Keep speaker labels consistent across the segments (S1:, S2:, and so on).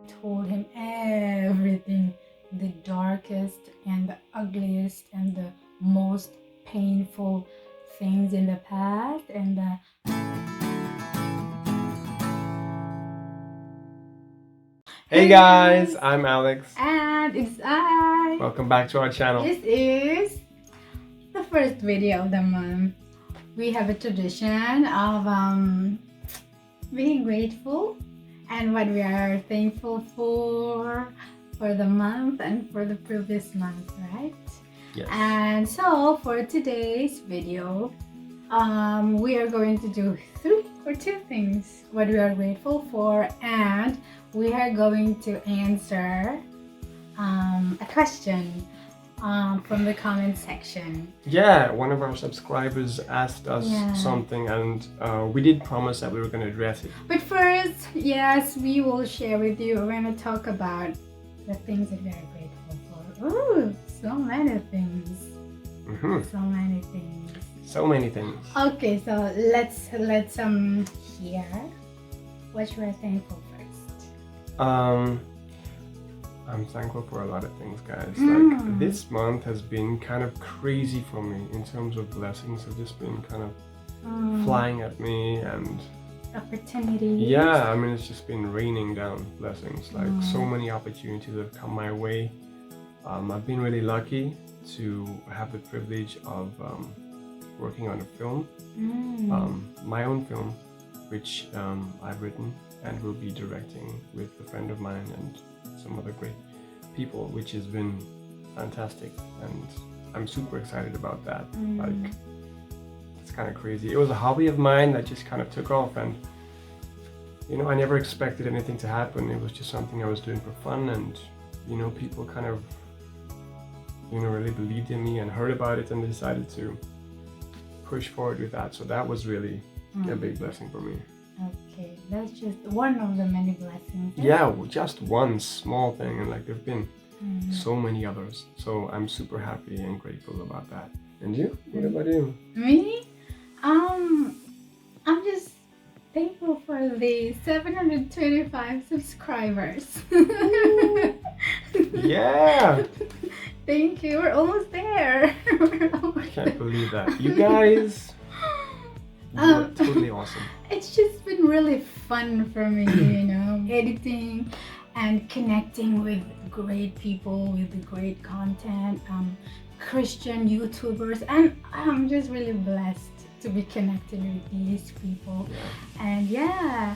S1: Told him everything, the darkest and the ugliest and the most painful things in the past and
S2: Hey guys, I'm Alex.
S1: and it's I.
S2: Welcome back to our channel.
S1: This is the first video of the month. We have a tradition of being grateful and what we are thankful for the month and for the previous month, right?
S2: Yes.
S1: And so for today's video, we are going to do two things: what we are grateful for, and we are going to answer a question from the comment section.
S2: Yeah, one of our subscribers asked us
S1: Yeah.
S2: something, and we did promise that we were going to address it.
S1: But first, yes, we will share with you. We're going to talk about the things that we are grateful for. Ooh, so many things. So many things.
S2: So many things.
S1: Okay, so let's hear what you are thankful first.
S2: I'm thankful for a lot of things, guys. Like, this month has been kind of crazy for me in terms of blessings. Have just been kind of flying at me, and
S1: Opportunities.
S2: yeah, I mean, it's just been raining down blessings. Like, so many opportunities have come my way. I've been really lucky to have the privilege of working on a film, my own film, which I've written and will be directing with a friend of mine and some other great people, which has been fantastic, and I'm super excited about that. Like, it's kind of crazy. It was a hobby of mine that just kind of took off, and you know, I never expected anything to happen. It was just something I was doing for fun, and you know, people kind of, you know, really believed in me and heard about it and decided to push forward with that. So that was really a big blessing for me.
S1: Okay, that's just one of the many blessings.
S2: Yeah, just one small thing, and like there've been so many others. So I'm super happy and grateful about that. And you? What about you?
S1: Me? I'm just thankful for the 725 subscribers.
S2: Yeah!
S1: Thank you. We're almost there.
S2: I can't believe that. You guys were totally awesome.
S1: It's just been really fun for me, you know, editing and connecting with great people with great content, Christian YouTubers, and I'm just really blessed to be connected with these people.
S2: Yeah.
S1: And yeah,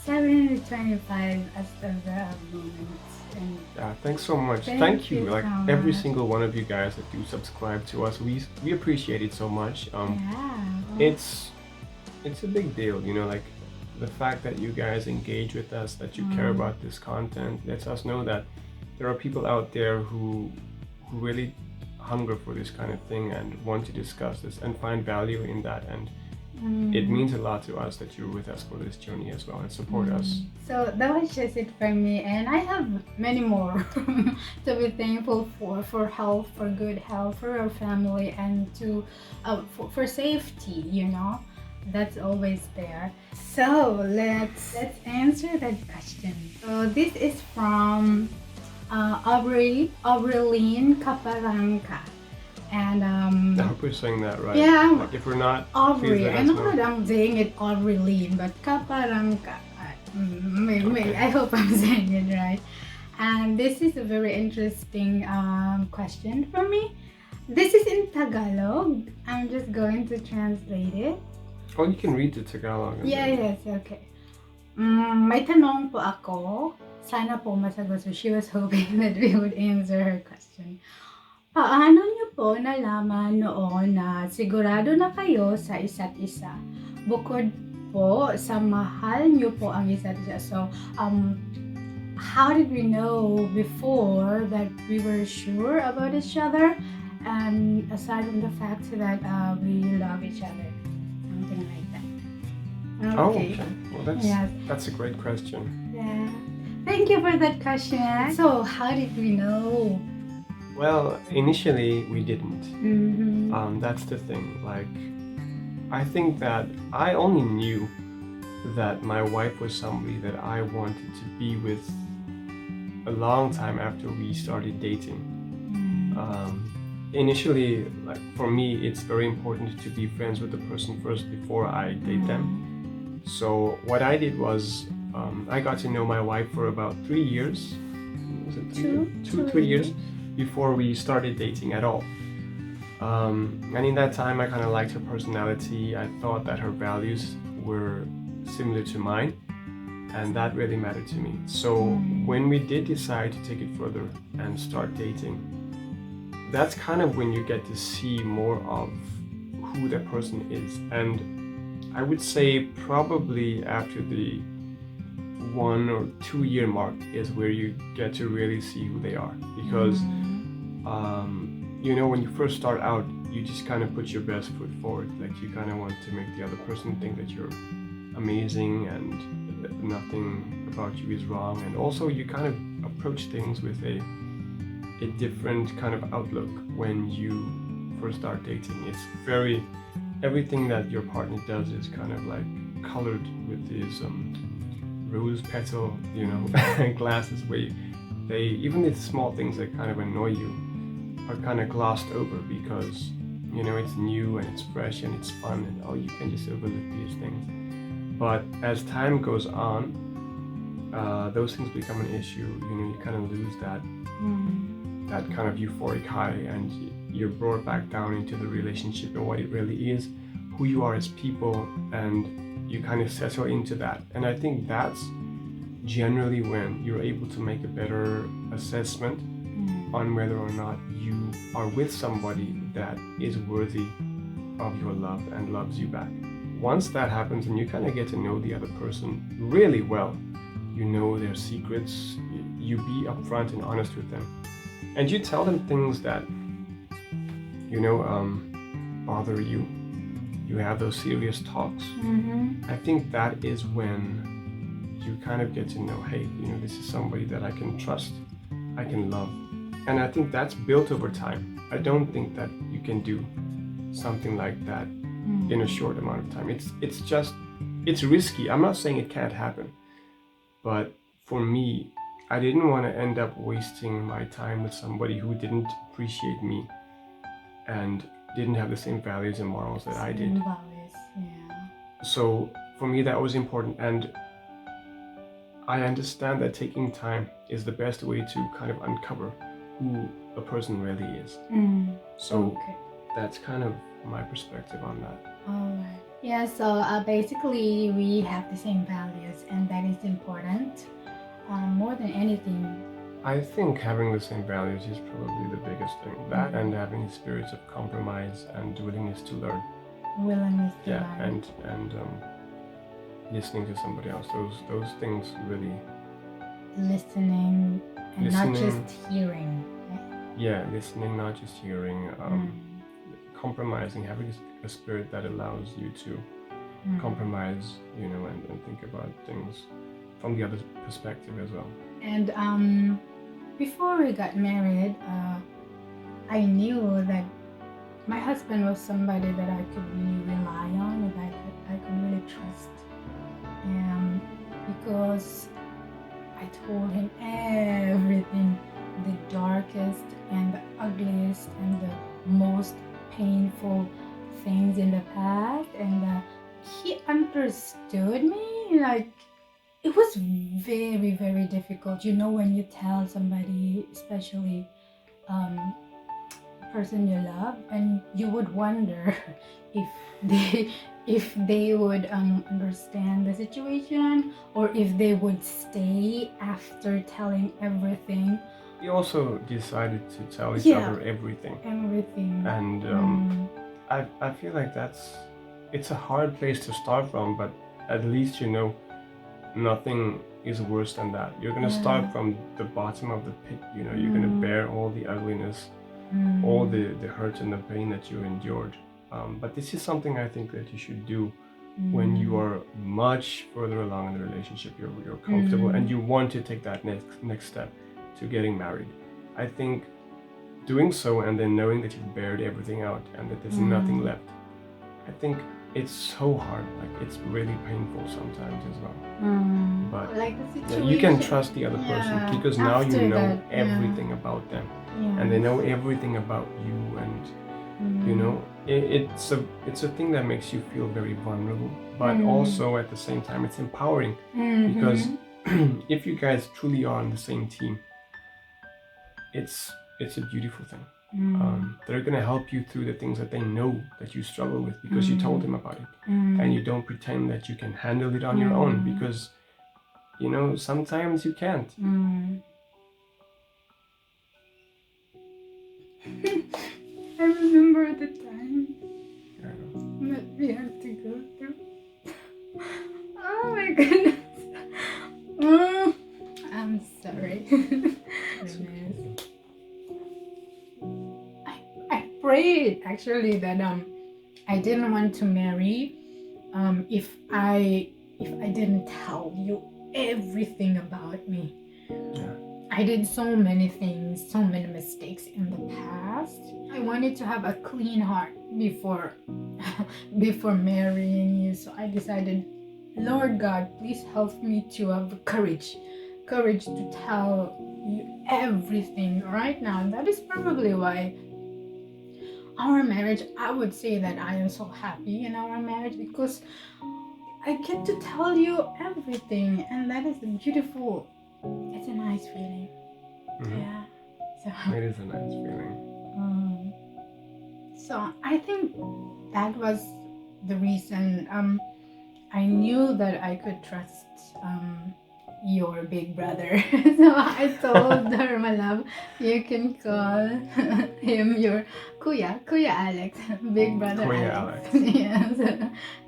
S1: 725 as of the moment. And
S2: Yeah, thanks so much.
S1: Thank you
S2: Like
S1: so
S2: every
S1: much.
S2: single one of you guys that do subscribe to us, we appreciate it so much.
S1: yeah,
S2: It's a big deal, you know, like the fact that you guys engage with us, that you care about this content, lets us know that there are people out there who really hunger for this kind of thing and want to discuss this and find value in that, and it means a lot to us that you're with us for this journey as well and support us.
S1: So that was just it for me, and I have many more to be thankful for health, for good health, for our family, and to for safety, you know. That's always there. So let's answer that question. So this is from Aureline Caparanca, and
S2: I hope we're saying that right.
S1: Yeah.
S2: Like if we're not,
S1: Aubrey.
S2: please let
S1: I
S2: us
S1: know
S2: know.
S1: that I'm saying it Aureline, but Caparanca. Maybe I hope I'm saying it right. And this is a very interesting question for me. This is in Tagalog. I'm just going to translate it.
S2: Oh, you can read the Tagalog.
S1: Yeah, yes, okay. May tanong po ako. Sana po masagot. So she was hoping that we would answer her question. Paano niyo po nalaman noon na sigurado na kayo sa isa't isa? Bukod po sa mahal niyo po ang isa't isa. So, how did we know before that we were sure about each other? And aside from the fact that we love each other. Something like that. Okay.
S2: Oh, okay. Well,
S1: Yes.
S2: that's a great question.
S1: Yeah. Thank you for that question. So, how did we know?
S2: Well, initially we didn't.
S1: Mm-hmm.
S2: That's the thing. Like, I think that I only knew that my wife was somebody that I wanted to be with a long time after we started dating.
S1: Mm.
S2: Initially, like for me, it's very important to be friends with the person first before I date them. So what I did was I got to know my wife for about 3 years. Was it
S1: Two,
S2: 3 years before we started dating at all. And in that time, I kind of liked her personality. I thought that her values were similar to mine, and that really mattered to me. So when we did decide to take it further and start dating, that's kind of when you get to see more of who that person is. And I would say probably after the 1 or 2 year mark is where you get to really see who they are, because when you first start out, you just kind of put your best foot forward. Like you kind of want to make the other person think that you're amazing and that nothing about you is wrong. And also you kind of approach things with a different kind of outlook when you first start dating. It's everything that your partner does is kind of like colored with these rose petal, glasses where even the small things that kind of annoy you are kind of glossed over because it's new and it's fresh and it's fun, and you can just overlook these things. But as time goes on, those things become an issue. You kind of lose that kind of euphoric high, and you're brought back down into the relationship and what it really is, who you are as people, and you kind of settle into that. And I think that's generally when you're able to make a better assessment on whether or not you are with somebody that is worthy of your love and loves you back. Once that happens and you kind of get to know the other person really well, you know their secrets, you be upfront and honest with them, and you tell them things that bother you. You have those serious talks. I think that is when you kind of get to know, hey, this is somebody that I can trust, I can love. And I think that's built over time. I don't think that you can do something like that in a short amount of time. It's risky. I'm not saying it can't happen, but for me, I didn't want to end up wasting my time with somebody who didn't appreciate me and didn't have the same values and morals that I did.
S1: Values, yeah.
S2: So for me, that was important, and I understand that taking time is the best way to kind of uncover who a person really is. So that's kind of my perspective on that.
S1: Alright. Yeah, so basically we have the same values, and that is important more than anything.
S2: I think having the same values is probably the biggest thing. That and having spirits of compromise and willingness to learn.
S1: Willingness to learn.
S2: Yeah, and listening to somebody else. Those things really.
S1: Listening and not just hearing.
S2: Yeah, listening, not just hearing. Compromising, having a spirit that allows you to compromise, and think about things from the other perspective as well.
S1: And before we got married, I knew that my husband was somebody that I could really rely on, and I could really trust. Because I told him everything, the darkest and the ugliest and the most painful things in the past, and he understood me. Like, it was very, very difficult, when you tell somebody, especially a person you love, and you would wonder if they would understand the situation, or if they would stay after telling everything.
S2: We also decided to tell each other everything. And I feel like it's a hard place to start from, but at least nothing is worse than that. You're gonna start from the bottom of the pit. You're gonna bear all the ugliness, all the hurt and the pain that you endured. But this is something I think that you should do when you are much further along in the relationship. You're comfortable and you want to take that next step to getting married. I think doing so and then knowing that you've bared everything out and that there's nothing left, I think it's so hard. Like it's really painful sometimes as well. But
S1: like the
S2: yeah,
S1: situation.
S2: you can trust the other person
S1: Yeah,
S2: because now you
S1: after
S2: know
S1: that, yeah.
S2: everything about them,
S1: Yeah.
S2: and they know everything about you, and you know it's a thing that makes you feel very vulnerable, but also at the same time it's empowering because if you guys truly are on the same team, it's a beautiful thing. They're gonna help you through the things that they know that you struggle with because you told them about it, and you don't pretend that you can handle it on your own because you know sometimes you can't.
S1: I remember the time
S2: I know.
S1: that we had to go through. Oh my goodness. I'm sorry. Goodness. I prayed actually that I didn't want to marry if I didn't tell you everything about me.
S2: Yeah.
S1: I did so many things, so many mistakes in the past. I wanted to have a clean heart before before marrying you. So I decided, Lord God, please help me to have courage to tell you everything right now. That is probably why our marriage, I would say that I am so happy in our marriage because I get to tell you everything, and that is beautiful. It's a nice feeling. Yeah. So
S2: It is a nice feeling.
S1: So I think that was the reason I knew that I could trust your big brother. So I told her, my love, you can call him your Kuya Alex, big brother
S2: Kuya
S1: Alex.
S2: Alex.
S1: Yes.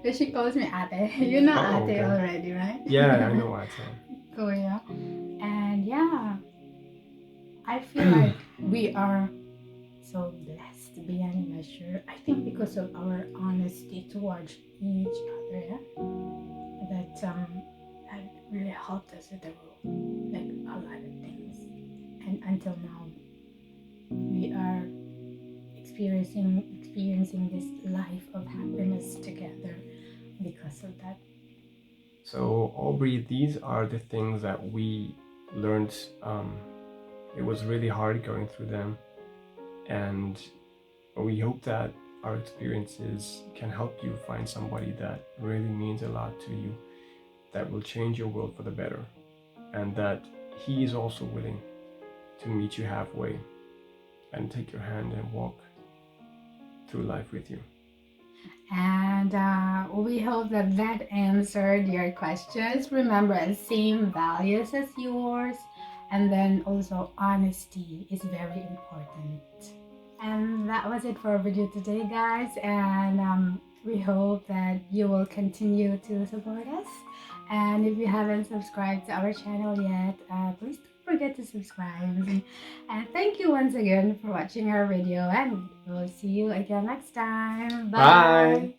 S1: So she calls me Ate. You know
S2: Oh,
S1: Ate
S2: okay.
S1: already, right?
S2: Yeah, I know what.
S1: Kuya. And yeah, I feel like we are so blessed beyond measure. I think because of our honesty towards each other, yeah? That really helped us with the role, like a lot of things. And until now, we are experiencing this life of happiness together because of that.
S2: So Aubrey, these are the things that we learned. It was really hard going through them, and we hope that our experiences can help you find somebody that really means a lot to you, that will change your world for the better, and that he is also willing to meet you halfway and take your hand and walk through life with you.
S1: And we hope that that answered your questions. Remember, same values as yours, and then also honesty is very important. And that was it for our video today, guys. And we hope that you will continue to support us. And if you haven't subscribed to our channel yet, please don't forget to subscribe. And thank you once again for watching our video, and we'll see you again next time. Bye.
S2: Bye.